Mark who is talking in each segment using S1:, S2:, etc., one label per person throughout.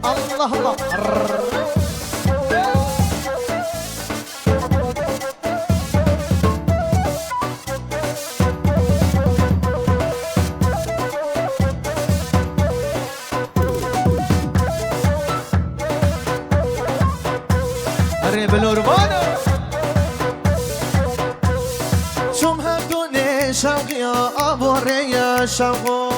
S1: الله الله قريب الأوربانو شم هدوني شوقي يا أبو ريا شوقو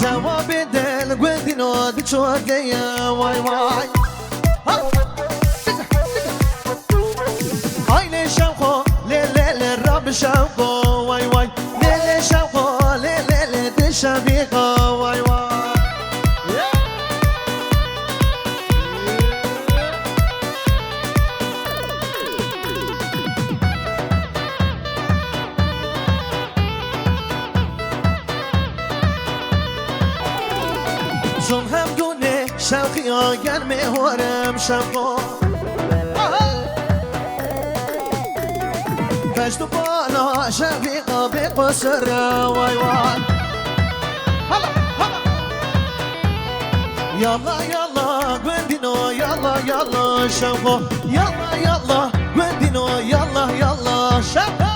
S1: جواب دل قلتي نود شوقي يا واي واي هاي لي شوقو لي لي لي الرب شوقو واي واي لي لي شوقو لي لي لي دي شبيقو واي واي شم هم گونه شوقی آگر مهورم شوقا کشت و بالا شوقی به قصر وای وای یالا یالا گوندینو یالا یالا شوقا یالا یالا گوندینو یالا یالا شوقا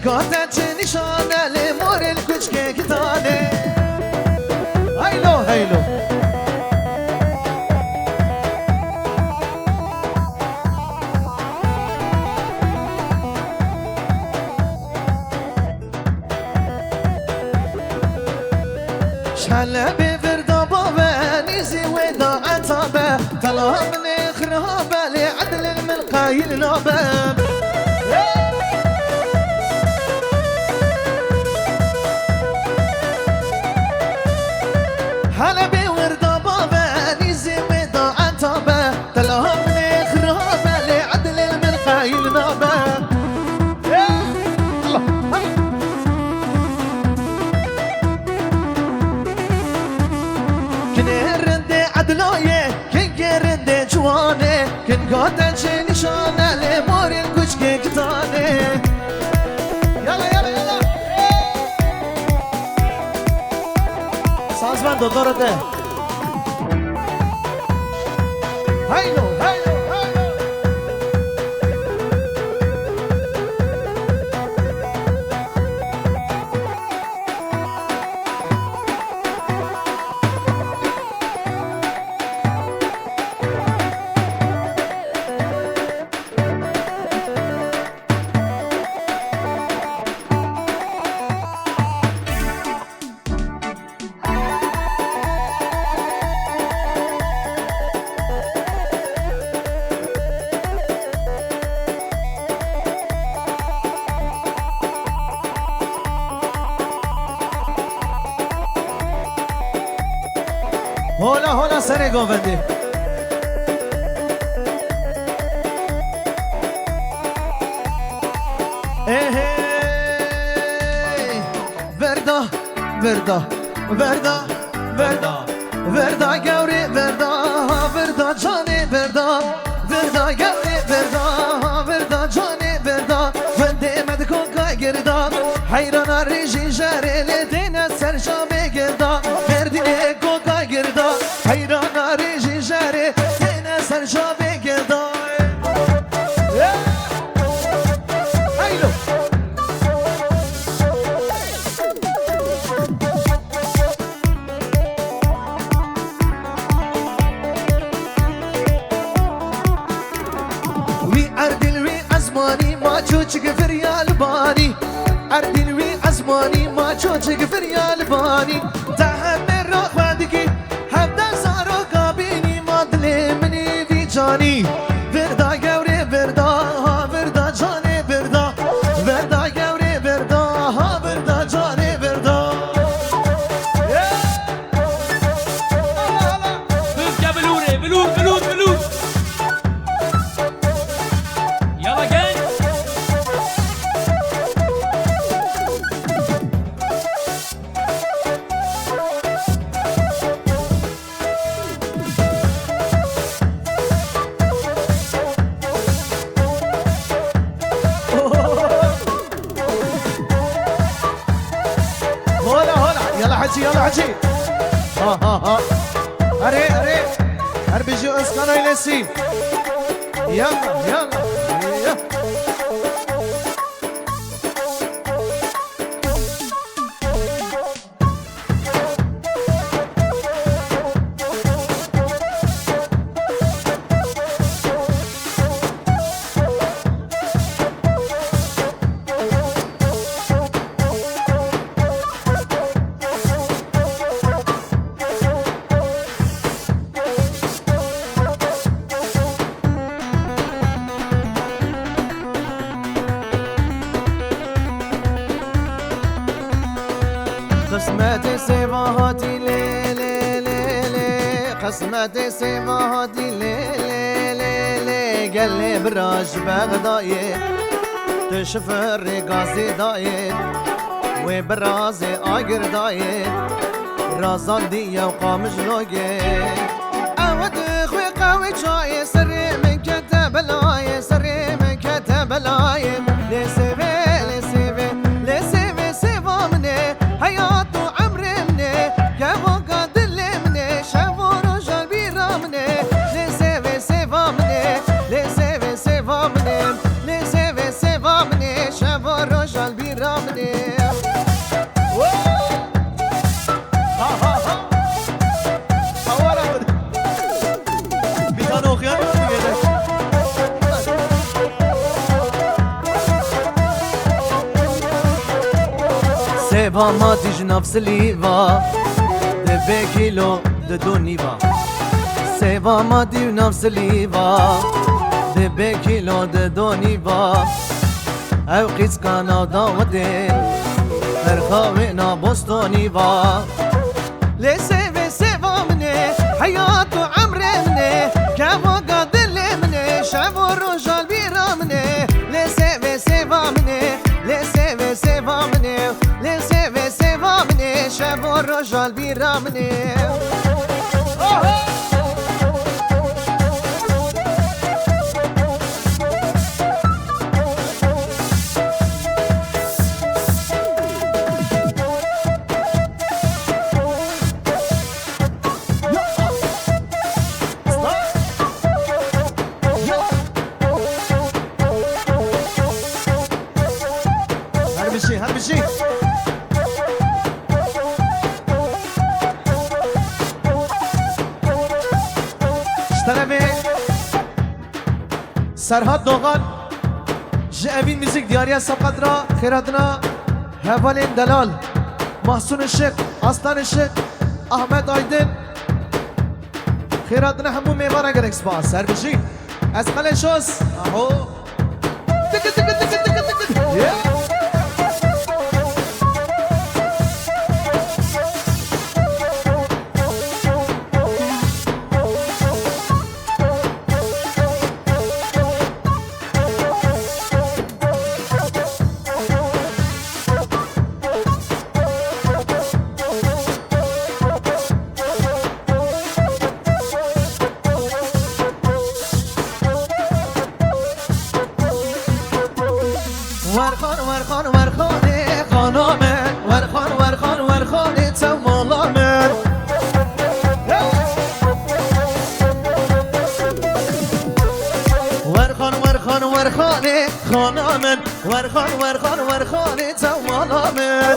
S1: قاطعت نشانه لمور الكشكة كتانه هيلو هيلو شحال بفردا بابا نيزي ودا عتابه طلع من خرابه لعدل الملقاي النوبه هلا بوردا بابا نيزي ودا عتابه طلع من خرابه لعدل الملقاي النوبه جوانه كن قاطع نشانه لمور الكشكة كتانه يلا يلا يلا سازمان دكتور ده هيلو هيلو هولا هولا سر گووندی verda verda verda verda verda gavri verda verda jane verda verda gavri verda verda jane verda vende med koka gerda hayran arji jare le dina serşabe gerda merdine koka gerda hayran arji jare dina serşabe gerda çocuk feryal bani Erdin ve azmani ma çocuk feryal bani Tahammel rahmadiki hem جانی بردا گوری بردا ها بردا جانی بردا بردا گوری بردا ها بردا جانی بردا
S2: بفكا بلوري بلور بلور بلور يلا جاي
S1: يلا حجي يلا حجي ها ها ها هري هري هر بيجي اسكانو يلسي يلا يلا قسمت سیواهاتی لی لی لی لی قسمت سیواهاتی لی لی لی لی گلی براش بغدایه تشفر غازی دایه و براز آگر دایه رازان دیا و قامج لوگه اود خوی قوی چای سری من کتب لایه سری من کتب لایه لی سیوه لی سیوه لی سیوه سیوا منه حیات و عمر منه گوگا دل منه شب و روشان بیرا منه لی سیوه سیوا منه لی سیوه سیوا منه لی سیوه سیوا منه شب و روشان بیرا منه سیوا ما دیج نفس لیوا ده به کیلو ده دو نیوا سیوا ما دیج نفس لیوا ده به کیلو ده دو نیوا او قیس کانا داوده برخاوه نا بستو نیوا لی سیوه سیوا منه حیات و عمر منه گوگا دل منه شب و روشان بیرا منه لی سیوه سیوا منه لی سیوه سیوا منه لی سیوه سیوا منه شب و روشان بیرا منه هر بشي اشترمي سرهاد دوغان جاءبين ميزيك دياريا سبقدرا خيراتنا هبالين دلال محسون الشيخ أسلان الشيخ أحمد أيدن خيراتنا همو ميمارا جريكس باس هر بشي اسقل شوس اهو تك تك تك تك تك تك ورخان ورخان ورخانه خانامه ورخان ورخان ورخانه تمالامه ورخان ورخان ورخانه خانامه ورخان ورخان ورخانه تمالامه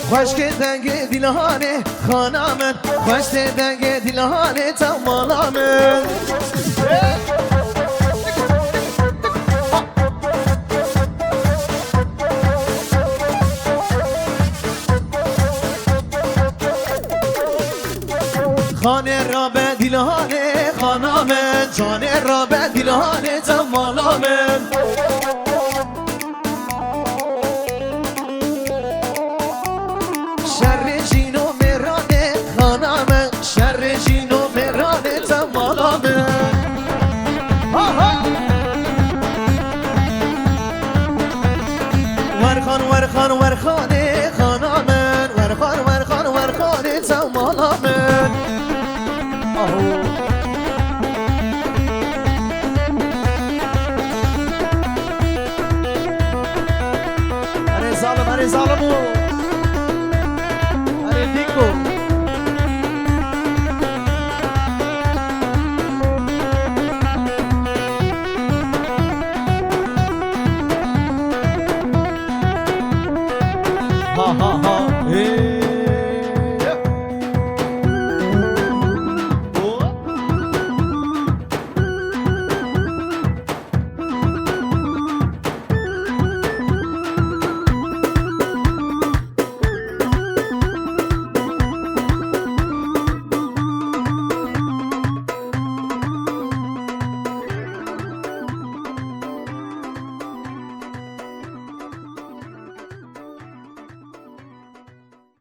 S1: خوش که دنگ دیلهانه خانامه خوش که دنگ دیلهانه تمالامه جان را به دیلان خانم جان را به دیلان جمالام شر جین و مهران خانم شر جین و مهران جمالام ورخان ورخان ورخان خانم ورخان ورخان ورخان جمالام ظالم ظالمو